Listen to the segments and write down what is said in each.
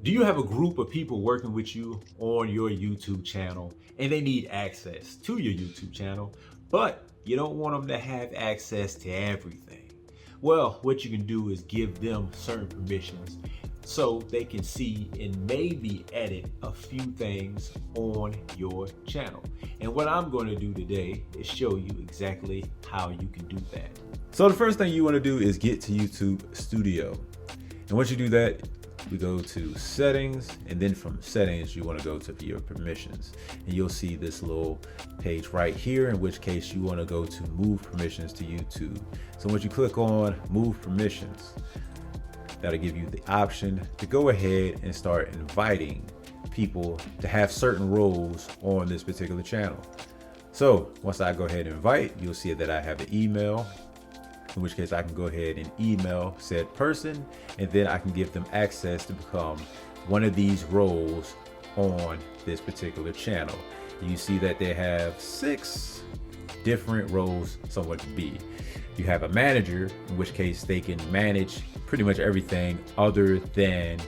Do you have a group of people working with you on your YouTube channel and they need access to your YouTube channel, but you don't want them to have access to everything? Well, what you can do is give them certain permissions so they can see and maybe edit a few things on your channel. And what I'm going to do today is show you exactly how you can do that. So the first thing you want to do is get to YouTube Studio. And once you do that, we go to settings, and then from settings you want to go to your permissions, and you'll see this little page right here, in which case you want to go to move permissions to YouTube. So once you click on move permissions, that'll give you the option to go ahead and start inviting people to have certain roles on this particular channel. So once I go ahead and invite, you'll see that I have an email, in which case I can go ahead and email said person, and then I can give them access to become one of these roles on this particular channel. You see that they have 6 different roles someone can be. You have a manager, in which case they can manage pretty much everything other than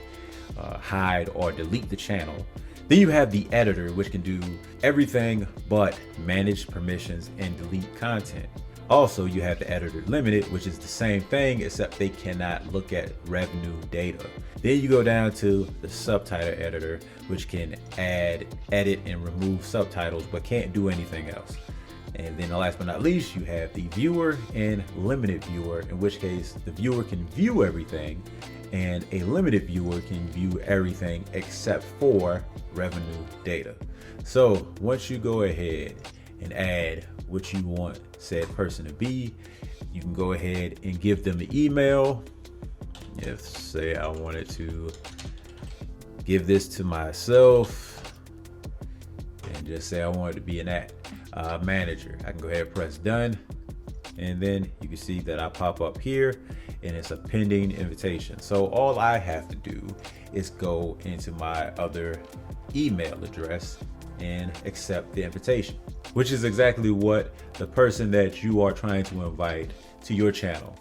hide or delete the channel. Then you have the editor, which can do everything but manage permissions and delete content. Also, you have the editor limited, which is the same thing, except they cannot look at revenue data. Then you go down to the subtitle editor, which can add, edit, and remove subtitles, but can't do anything else. And then last but not least, you have the viewer and limited viewer, in which case the viewer can view everything and a limited viewer can view everything except for revenue data. So once you go ahead and add what you want said person to be, you can go ahead and give them the email. If say I wanted to give this to myself and just say I wanted to be an manager, I can go ahead and press done, and then you can see that I pop up here and it's a pending invitation. So all I have to do is go into my other email address and accept the invitation, which is exactly what the person that you are trying to invite to your channel,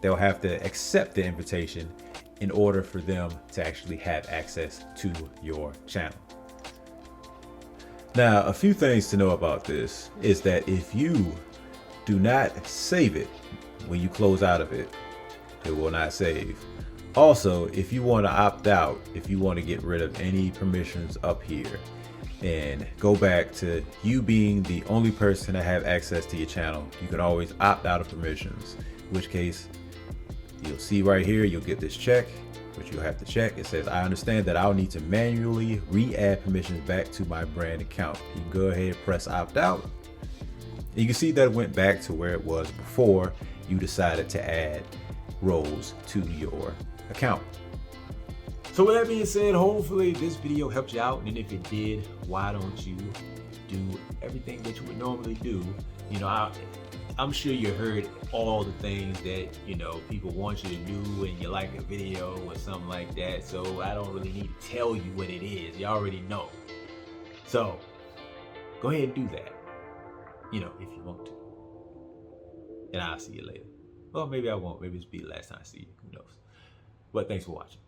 they'll have to accept the invitation in order for them to actually have access to your channel. Now, a few things to know about this is that if you do not save it when you close out of it, it will not save. Also, if you want to opt out, if you want to get rid of any permissions up here and go back to you being the only person to have access to your channel, you can always opt out of permissions, in which case you'll see right here, you'll get this check, which you'll have to check. It says, I understand that I'll need to manually re-add permissions back to my brand account. You can go ahead and press opt out. And you can see that it went back to where it was before you decided to add roles to your account. So with that being said, hopefully this video helped you out, and if it did, why don't you do everything that you would normally do? You know, I'm sure you heard all the things that, you know, people want you to do when you like a video or something like that, so I don't really need to tell you what it is. You already know. So go ahead and do that, you know, if you want to. And I'll see you later. Well, maybe I won't. Maybe this will be the last time I see you. Who knows? But thanks for watching.